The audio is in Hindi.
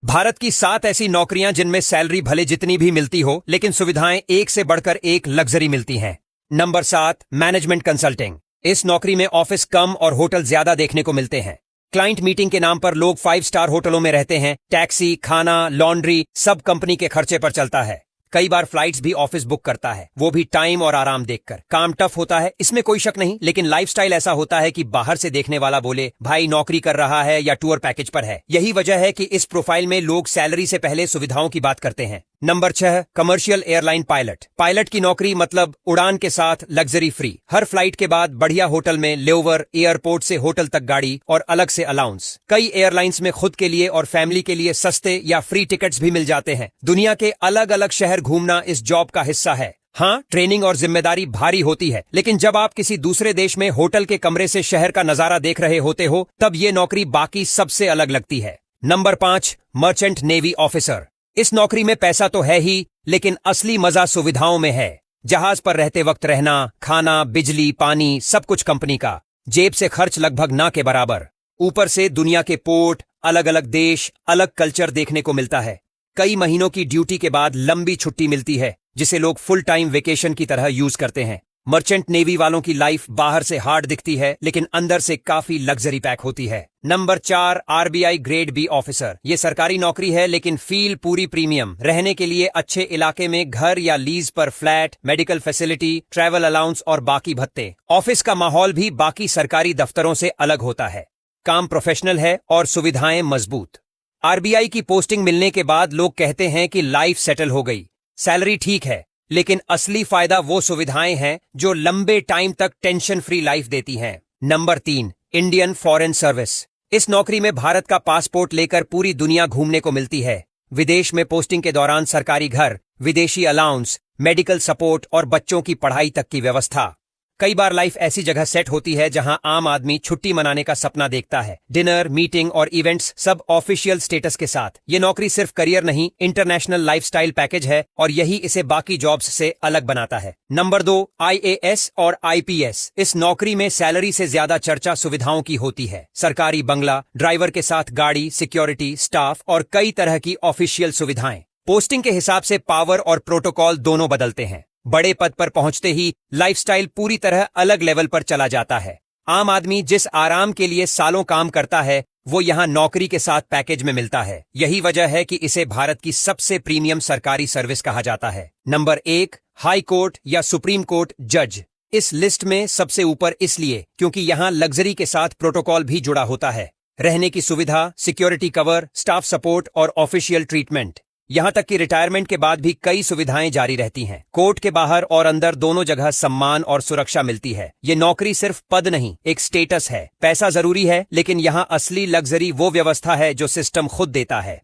भारत की 7 ऐसी नौकरियां जिनमें सैलरी भले जितनी भी मिलती हो लेकिन सुविधाएं एक से बढ़कर एक लग्जरी मिलती हैं। Number 7, management consulting. इस नौकरी में ऑफिस कम और होटल ज्यादा देखने को मिलते हैं। क्लाइंट मीटिंग के नाम पर लोग 5 स्टार होटलों में रहते हैं। टैक्सी, खाना, लॉन्ड्री सब कंपनी के खर्चे पर चलता है। कई बार फ्लाइट्स भी ऑफिस बुक करता है, वो भी टाइम और आराम देखकर। काम टफ होता है, इसमें कोई शक नहीं, लेकिन लाइफस्टाइल ऐसा होता है कि बाहर से देखने वाला बोले भाई नौकरी कर रहा है या टूर पैकेज पर है। यही वजह है कि इस प्रोफाइल में लोग सैलरी से पहले सुविधाओं की बात करते हैं। Number 6, commercial airline pilot. Pilot की नौकरी मतलब उड़ान के साथ लग्जरी फ्री। हर फ्लाइट के बाद बढ़िया होटल में लेओवर, एयरपोर्ट से होटल तक गाड़ी और अलग से अलाउंस। कई एयरलाइंस में खुद के लिए और फैमिली के लिए सस्ते या फ्री टिकट्स भी मिल जाते हैं। दुनिया के अलग अलग शहर घूमना इस जॉब का हिस्सा है। हाँ, ट्रेनिंग और जिम्मेदारी भारी होती है, लेकिन जब आप किसी दूसरे देश में होटल के कमरे से शहर का नजारा देख रहे होते हो तब ये नौकरी बाकी सबसे अलग लगती है। Number 5, merchant navy officer. इस नौकरी में पैसा तो है ही, लेकिन असली मजा सुविधाओं में है। जहाज पर रहते वक्त रहना, खाना, बिजली, पानी सब कुछ कंपनी का। जेब से खर्च लगभग ना के बराबर। ऊपर से दुनिया के पोर्ट, अलग अलग देश, अलग कल्चर देखने को मिलता है। कई महीनों की ड्यूटी के बाद लंबी छुट्टी मिलती है जिसे लोग फुल टाइम वेकेशन की तरह यूज करते हैं। मर्चेंट नेवी वालों की लाइफ बाहर से हार्ड दिखती है लेकिन अंदर से काफी लग्जरी पैक होती है। Number 4, RBI grade B officer. ये सरकारी नौकरी है लेकिन फील पूरी प्रीमियम। रहने के लिए अच्छे इलाके में घर या लीज पर flat, medical facility, travel allowance और बाकी भत्ते। ऑफिस का माहौल भी बाकी सरकारी दफ्तरों से अलग होता है। काम प्रोफेशनल है और सुविधाएं मजबूत। आरबीआई की पोस्टिंग मिलने के बाद लोग कहते हैं कि लाइफ सेटल हो गई। सैलरी ठीक है, लेकिन असली फायदा वो सुविधाएं हैं जो लंबे टाइम तक टेंशन फ्री लाइफ देती हैं। Number 3, Indian foreign service. इस नौकरी में भारत का पासपोर्ट लेकर पूरी दुनिया घूमने को मिलती है। विदेश में पोस्टिंग के दौरान सरकारी घर, विदेशी अलाउंस, मेडिकल सपोर्ट और बच्चों की पढ़ाई तक की व्यवस्था। कई बार लाइफ ऐसी जगह सेट होती है जहां आम आदमी छुट्टी मनाने का सपना देखता है। डिनर, मीटिंग और इवेंट्स सब ऑफिशियल स्टेटस के साथ। ये नौकरी सिर्फ करियर नहीं, इंटरनेशनल लाइफस्टाइल पैकेज है और यही इसे बाकी जॉब्स से अलग बनाता है। नंबर 2, आईएएस और आईपीएस। इस नौकरी में सैलरी से ज्यादा चर्चा सुविधाओं की होती है। सरकारी बंगला, ड्राइवर के साथ गाड़ी, सिक्योरिटी, स्टाफ और कई तरह की ऑफिशियल सुविधाएं। पोस्टिंग के हिसाब से पावर और प्रोटोकॉल दोनों बदलते हैं। बड़े पद पर पहुंचते ही लाइफस्टाइल पूरी तरह अलग लेवल पर चला जाता है। आम आदमी जिस आराम के लिए सालों काम करता है वो यहाँ नौकरी के साथ पैकेज में मिलता है। यही वजह है कि इसे भारत की सबसे प्रीमियम सरकारी सर्विस कहा जाता है। नंबर 1, हाई कोर्ट या सुप्रीम कोर्ट जज। इस लिस्ट में सबसे ऊपर इसलिए क्योंकि यहाँ लग्जरी के साथ प्रोटोकॉल भी जुड़ा होता है। रहने की सुविधा, सिक्योरिटी कवर, स्टाफ सपोर्ट और ऑफिशियल ट्रीटमेंट। यहाँ तक कि रिटायरमेंट के बाद भी कई सुविधाएं जारी रहती हैं। कोर्ट के बाहर और अंदर दोनों जगह सम्मान और सुरक्षा मिलती है। ये नौकरी सिर्फ पद नहीं, एक स्टेटस है। पैसा जरूरी है, लेकिन यहाँ असली लग्जरी वो व्यवस्था है जो सिस्टम खुद देता है।